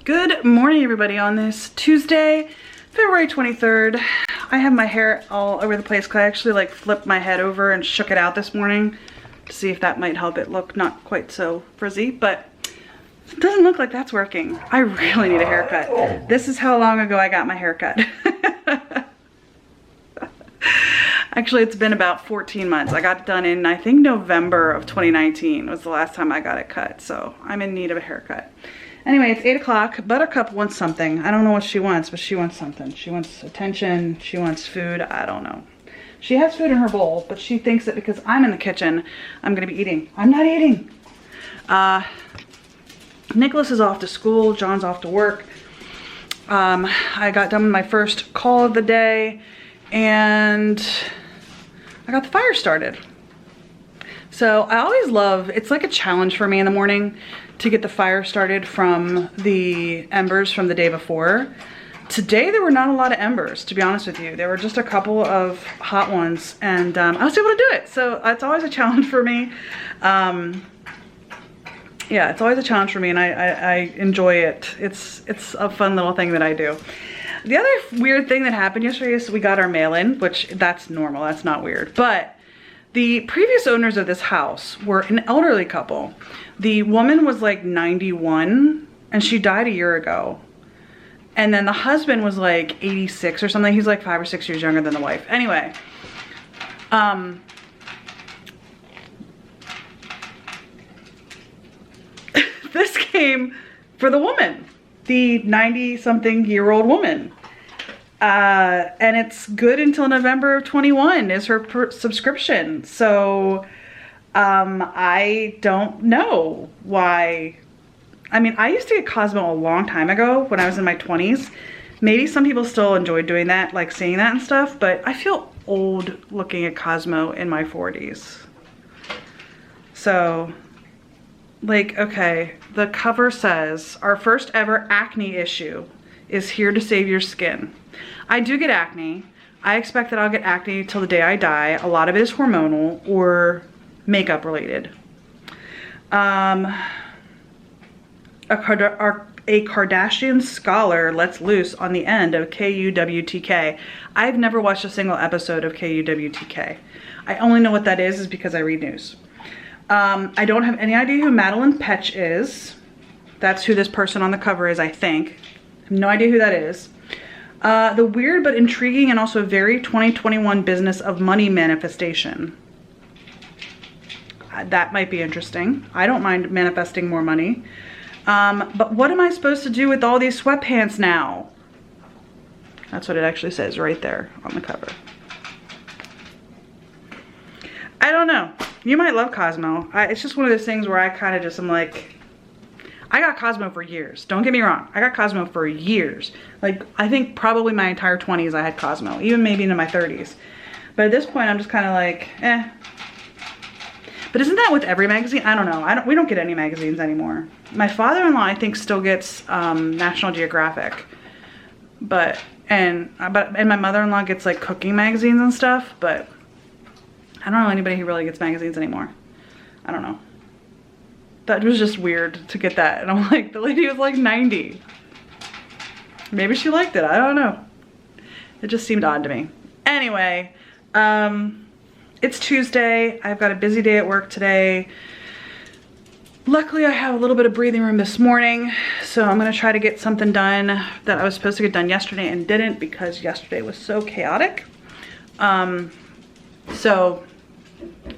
Good morning, everybody, on this Tuesday, February 23rd. I have my hair all over the place because I actually like flipped my head over and shook it out this morning to see if that might help it look not quite so frizzy, but it doesn't look like that's working. I really need a haircut. This is how long ago I got my haircut. Actually, it's been about 14 months. I got it done in, I think, November of 2019 was the last time I got it cut, so I'm in need of a haircut. Anyway, it's 8 o'clock. Buttercup wants something. I don't know what she wants, but she wants something. She wants attention. She wants food. I don't know. She has food in her bowl, but she thinks that because I'm in the kitchen, I'm going to be eating. I'm not eating. Nicholas is off to school. John's off to work. I got done with my first call of the day, and I got the fire started. So I always love, it's like a challenge for me in the morning to get the fire started from the embers from the day before. Today there were not a lot of embers, to be honest with you. There were just a couple of hot ones, and I was able to do it. So it's always a challenge for me. Yeah, it's always a challenge for me, and I enjoy it. It's a fun little thing that I do. The other weird thing that happened yesterday is we got our mail in, which that's normal, that's not weird. But the previous owners of this house were an elderly couple. The woman was like 91 and she died a year ago. And then the husband was like 86 or something. He's like 5 or 6 years younger than the wife. Anyway, this came for the woman, the 90-something-year-old woman. And it's good until November of 21 is her subscription. So I don't know why. I mean, I used to get Cosmo a long time ago when I was in my 20s. Maybe some people still enjoy doing that, like seeing that and stuff, but I feel old looking at Cosmo in my 40s. So, like, okay, the cover says, our first ever acne issue is here to save your skin. I do get acne. I expect that I'll get acne till the day I die. A lot of it is hormonal or makeup related. A Kardashian scholar lets loose on the end of KUWTK. I've never watched a single episode of KUWTK. I only know what that is because I read news. I don't have any idea who Madeline Petch is. That's who this person on the cover is, I think. I have no idea who that is. The weird but intriguing and also very 2021 business of money manifestation. That might be interesting. I don't mind manifesting more money. But what am I supposed to do with all these sweatpants now? That's what it actually says right there on the cover. I don't know. You might love Cosmo. It's just one of those things where I kind of just am like, I got Cosmo for years. Don't get me wrong. I got Cosmo for years. Like, I think probably my entire 20s I had Cosmo, even maybe into my 30s. But at this point, I'm just kind of like, eh. But isn't that with every magazine? I don't know. We don't get any magazines anymore. My father-in-law, I think, still gets National Geographic. And my mother-in-law gets like cooking magazines and stuff, but I don't know anybody who really gets magazines anymore. I don't know. That was just weird to get that. And I'm like, the lady was like 90. Maybe she liked it. I don't know. It just seemed odd to me. Anyway, it's Tuesday. I've got a busy day at work today. Luckily, I have a little bit of breathing room this morning. So I'm going to try to get something done that I was supposed to get done yesterday and didn't because yesterday was so chaotic. So,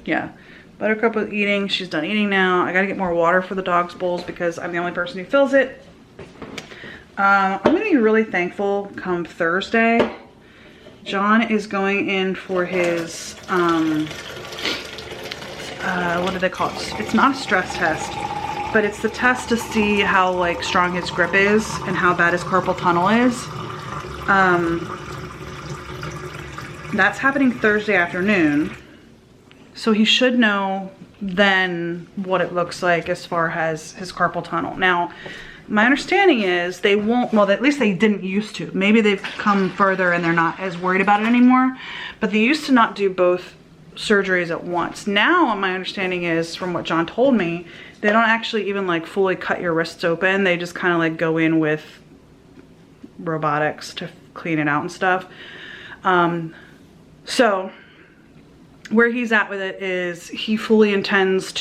yeah. Buttercup was eating. She's done eating now. I gotta get more water for the dog's bowls because I'm the only person who fills it. I'm gonna be really thankful come Thursday. John is going in for his, what do they call it? It's not a stress test, but it's the test to see how like strong his grip is and how bad his carpal tunnel is. That's happening Thursday afternoon. So he should know then what it looks like as far as his carpal tunnel. Now, my understanding is they won't, well, at least they didn't used to. Maybe they've come further and they're not as worried about it anymore. But they used to not do both surgeries at once. Now, my understanding is, from what John told me, they don't actually even like fully cut your wrists open. They just kind of like go in with robotics to clean it out and stuff. So where he's at with it is he fully intends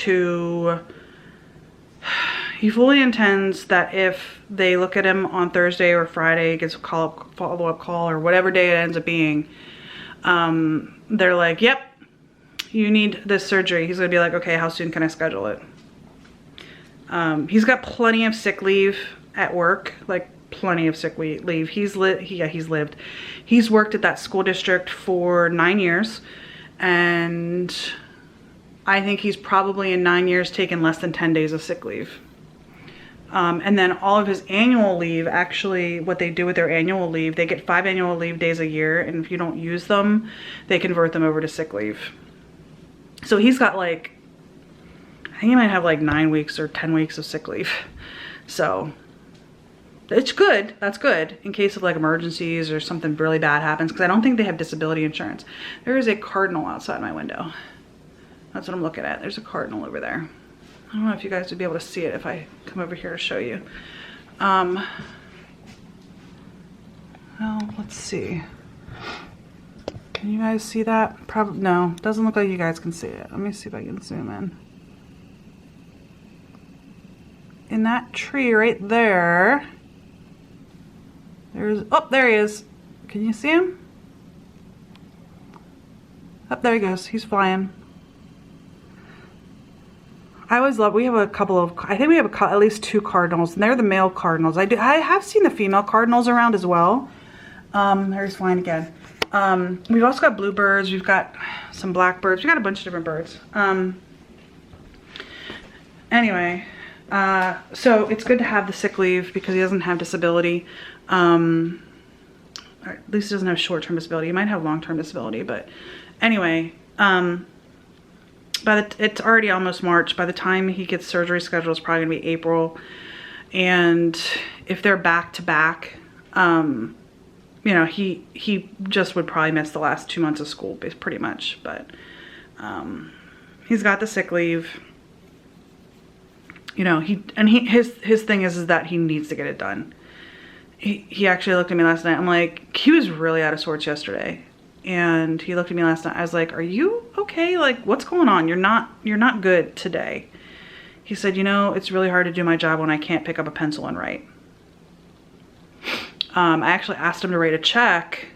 that if they look at him on Thursday or Friday, gets a follow-up call or whatever day it ends up being, they're like, yep, you need this surgery. He's gonna be like, okay, how soon can I schedule it? He's got plenty of sick leave at work, like plenty of sick leave. He's lived. He's worked at that school district for 9 years, and I think he's probably in 9 years taken less than 10 days of sick leave. And then all of his annual leave, actually what they do with their annual leave, they get 5 annual leave days a year, and if you don't use them, they convert them over to sick leave. So he's got like, I think he might have like 9 weeks or 10 weeks of sick leave. So it's good, that's good, in case of like emergencies or something really bad happens, because I don't think they have disability insurance. There is a cardinal outside my window. That's what I'm looking at. There's a cardinal over there. I don't know if you guys would be able to see it if I come over here to show you. Well, let's see. Can you guys see that? Probably no. Doesn't look like you guys can see it. Let me see if I can zoom in. In that tree right there, there's, oh, there he is. Can you see him? Up there he goes. He's flying. I always love, we have a couple of, I think we have at least 2 cardinals, and they're the male cardinals. I have seen the female cardinals around as well. There's flying again. We've also got bluebirds, we've got some blackbirds, we've got a bunch of different birds. Anyway, so it's good to have the sick leave because he doesn't have disability. Or at least he doesn't have short-term disability. He might have long-term disability, but anyway, it's already almost March. By the time he gets surgery scheduled, it's probably gonna be April. And if they're back to back, you know, he just would probably miss the last 2 months of school, pretty much. But he's got the sick leave. You know, his thing is that he needs to get it done. He actually looked at me last night. I'm like, he was really out of sorts yesterday. And he looked at me last night. I was like, are you okay? Like, what's going on? You're not good today. He said, you know, it's really hard to do my job when I can't pick up a pencil and write. I actually asked him to write a check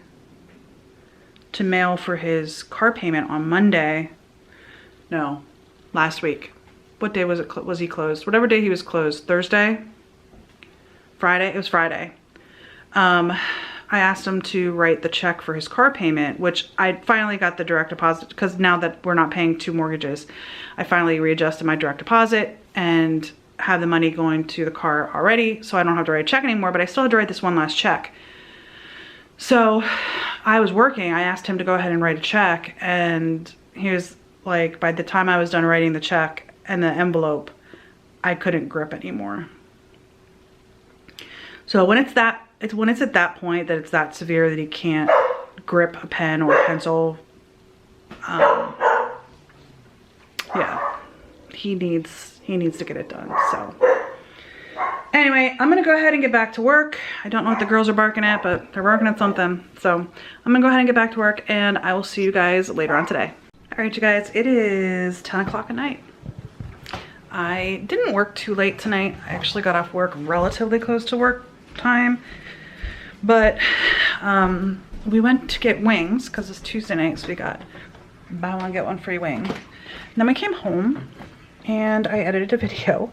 to mail for his car payment on Monday. No, last week. What day was it? Was he closed? Whatever day he was closed. Thursday? Friday? It was Friday. I asked him to write the check for his car payment, which I finally got the direct deposit, because now that we're not paying 2 mortgages, I finally readjusted my direct deposit and have the money going to the car already, so I don't have to write a check anymore, but I still had to write this one last check. So I was working, I asked him to go ahead and write a check, and he was like, by the time I was done writing the check and the envelope, I couldn't grip anymore. So when it's at that point that it's that severe that he can't grip a pen or a pencil, yeah, he needs to get it done. So anyway, I'm gonna go ahead and get back to work. I don't know what the girls are barking at, but they're barking at something. So I'm gonna go ahead and get back to work, and I will see you guys later on today. All right, you guys, it is 10 o'clock at night. I didn't work too late tonight. I actually got off work relatively close to work time. But we went to get wings because it's Tuesday night, so we got buy one, get one free wing. And then we came home and I edited a video.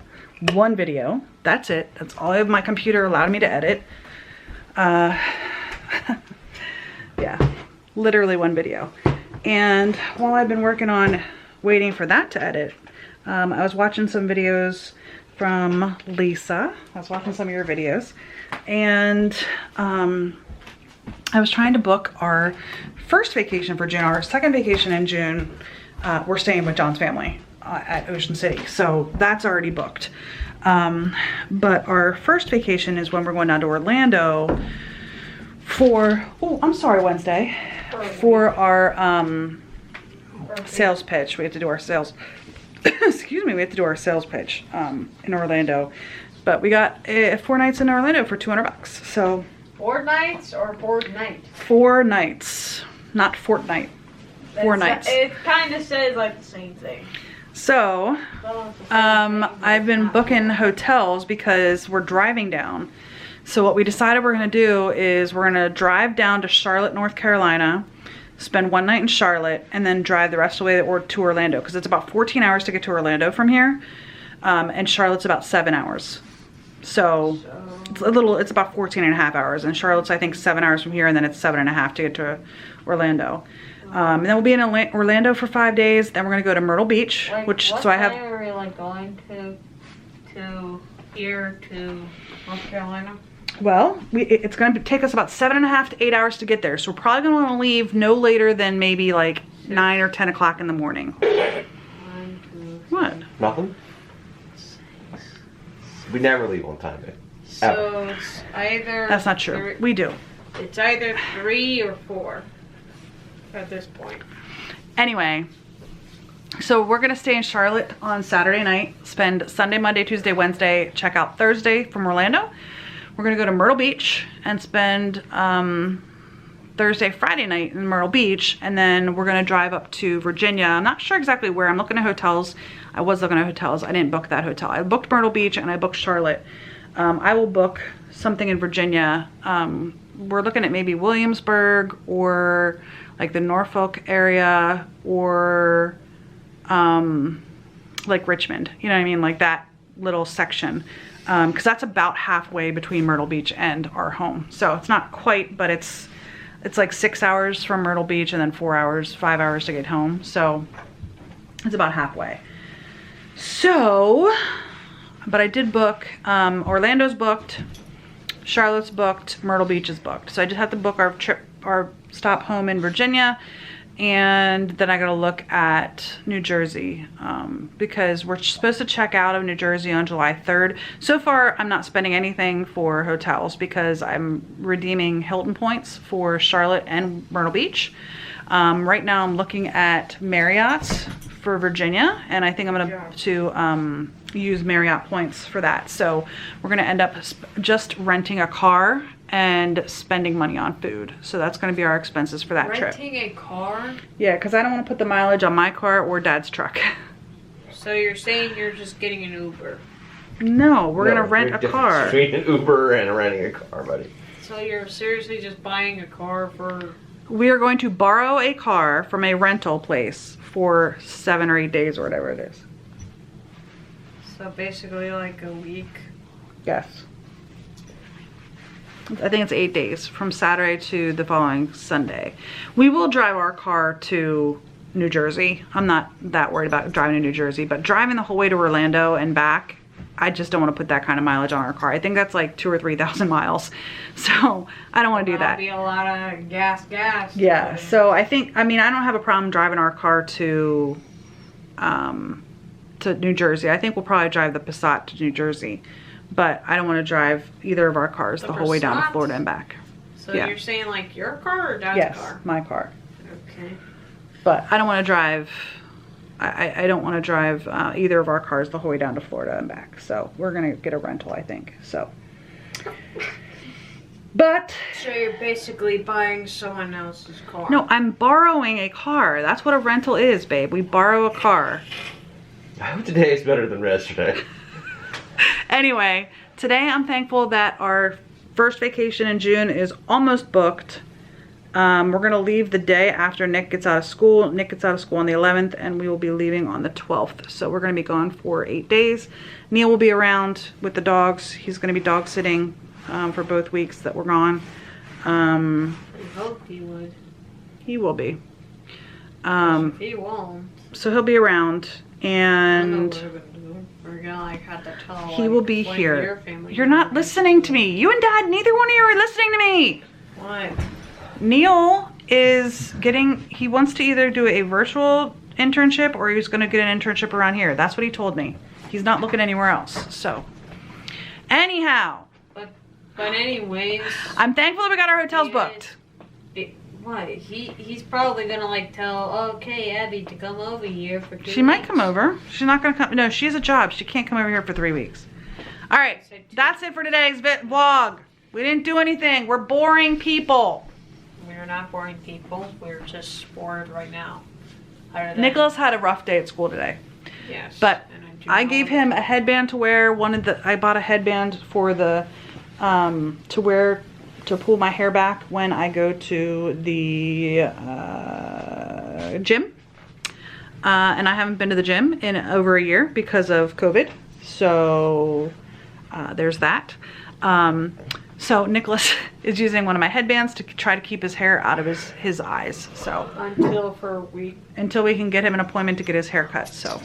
One video. That's it. That's all my computer allowed me to edit. Yeah, literally one video. And while I've been working on waiting for that to edit, I was watching some videos from Lisa. I was watching some of your videos, and I was trying to book our first vacation for June. Our second vacation in June, we're staying with John's family at Ocean City, so that's already booked. But our first vacation is when we're going down to Orlando for, oh, I'm sorry, Wednesday, for our sales pitch. We have to do our sales, excuse me, we have to do our sales pitch in Orlando. But we got 4 nights in Orlando for $200. So 4 nights or 4 nights? 4 nights, not Fortnite. 4 nights. It kind of says like the same thing. So, I've been booking hotels because we're driving down. So what we decided we're gonna do is we're gonna drive down to Charlotte, North Carolina, spend 1 night in Charlotte, and then drive the rest of the way to Orlando, because it's about 14 hours to get to Orlando from here, and Charlotte's about 7 hours. So it's about 14 and a half hours, and Charlotte's I think 7 hours from here, and then it's 7.5 to get to Orlando. And then we'll be in Orlando for 5 days. Then we're gonna go to Myrtle Beach, like, which what so I have. time are we like going to here to North Carolina? Well, it's gonna take us about 7.5 to 8 hours to get there. So we're probably gonna want to leave no later than maybe like 9 or 10 o'clock in the morning. 1, 2, What? Nothing? We never leave on time, babe. So it's either. That's not true. We do. It's either 3 or 4 at this point. Anyway, so we're gonna stay in Charlotte on Saturday night, spend Sunday, Monday, Tuesday, Wednesday, check out Thursday from Orlando. We're gonna go to Myrtle Beach and spend Thursday, Friday night in Myrtle Beach, and then we're gonna drive up to Virginia. I'm not sure exactly where. I'm looking at hotels. I was looking at hotels. I didn't book that hotel. I booked Myrtle Beach and I booked Charlotte. I will book something in Virginia. We're looking at maybe Williamsburg or like the Norfolk area, or like Richmond, you know what I mean? Like that little section. Cause that's about halfway between Myrtle Beach and our home. So it's not quite, but it's like 6 hours from Myrtle Beach and then 5 hours to get home. So it's about halfway. So, but I did book, Orlando's booked, Charlotte's booked, Myrtle Beach is booked. So I just have to book our stop home in Virginia, and then I gotta look at New Jersey, because we're supposed to check out of New Jersey on July 3rd. So far, I'm not spending anything for hotels because I'm redeeming Hilton points for Charlotte and Myrtle Beach. Right now I'm looking at Marriott's for Virginia, and I think I'm gonna use Marriott points for that. So we're gonna end up just renting a car and spending money on food. So that's gonna be our expenses for that trip. Renting a car? Yeah, because I don't want to put the mileage on my car or Dad's truck. So you're saying you're just getting an Uber? No, we're gonna rent a car. Between an Uber and renting a car, buddy. So you're seriously just buying a car for... We are going to borrow a car from a rental place for 7 or 8 days or whatever it is. So basically like a week? Yes. I think it's 8 days from Saturday to the following Sunday. We will drive our car to New Jersey. I'm not that worried about driving to New Jersey, but driving the whole way to Orlando and back, I just don't want to put that kind of mileage on our car. I think that's like 2,000 or 3,000 miles. So I don't want to do that. That'll be a lot of gas. Yeah, so I think, I mean, I don't have a problem driving our car to New Jersey. I think we'll probably drive the Passat to New Jersey, but I don't want to drive either of our cars the whole way down to Florida and back. So Yeah. You're saying like your car or Dad's Yes, car? my car. Okay. But I don't want to drive, I don't want to drive either of our cars the whole way down to Florida and back. So we're going to get a rental, I think. So, but. So you're basically buying someone else's car? No, I'm borrowing a car. That's what a rental is, babe. We borrow a car. I hope today is better than yesterday. Anyway, today I'm thankful that our first vacation in June is almost booked. We're gonna leave the day after Nick gets out of school. Nick gets out of school on the 11th, and we will be leaving on the 12th. So we're gonna be gone for 8 days. Neil will be around with the dogs. He's gonna be dog sitting for both weeks that we're gone. I hope he would. He will be. If he won't. So he'll be around, and we're gonna like have to tell. he like, will be what here. Your family You're not listening to me. You and Dad, neither one of you are listening to me. What? Neil is he wants to either do a virtual internship or he's gonna get an internship around here. That's what he told me. He's not looking anywhere else. So, anyhow. But anyways. I'm thankful that we got our hotels booked. What? He's probably gonna like tell, okay, Abby, to come over here for 2 weeks. She might come over. She's not gonna come. No, she has a job. She can't come over here for 3 weeks. All right, that's it for today's vlog. We didn't do anything. We're boring people. We're not boring people. We're just bored right now. Other than- Nicholas had a rough day at school today, Yes. but and do I not gave wanna- him a headband to wear. I bought a headband for the to wear to pull my hair back when I go to the gym. And I haven't been to the gym in over a year because of COVID. So there's that. So Nicholas is using one of my headbands to try to keep his hair out of his eyes. So Until for a week. until we can get him an appointment to get his hair cut. So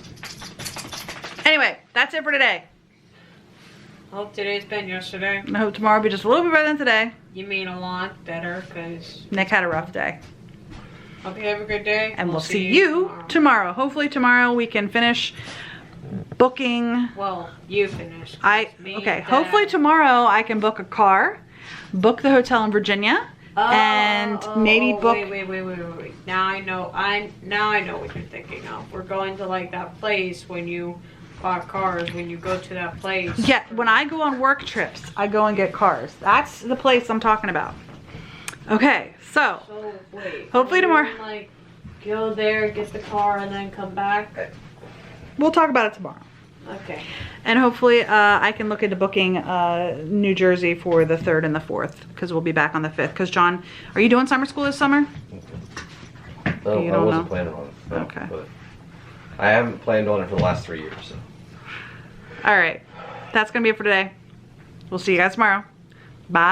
anyway, that's it for today. Hope today's been yesterday. I hope tomorrow will be just a little bit better than today. You mean a lot better, because Nick had a rough day. hope you have a good day. And we'll see you tomorrow. Hopefully tomorrow we can finish booking. Well, you finished. Okay, hopefully tomorrow I can book a car, book the hotel in Virginia, and maybe book. Wait. Now I know what you're thinking of. We're going to like that place when you bought cars, when you go to that place. Yeah, when I go on work trips, I go and get cars. That's the place I'm talking about. Okay, so So wait. Hopefully you tomorrow. Like go there, get the car, and then come back. we'll talk about it tomorrow. Okay. And hopefully I can look into booking New Jersey for the 3rd and the 4th, because we'll be back on the 5th. Because John, are you doing summer school this summer? No, You I don't wasn't know? planning on it. No, Okay. But I haven't planned on it for the last 3 years. So. All right, that's gonna be it for today. We'll see you guys tomorrow. Bye.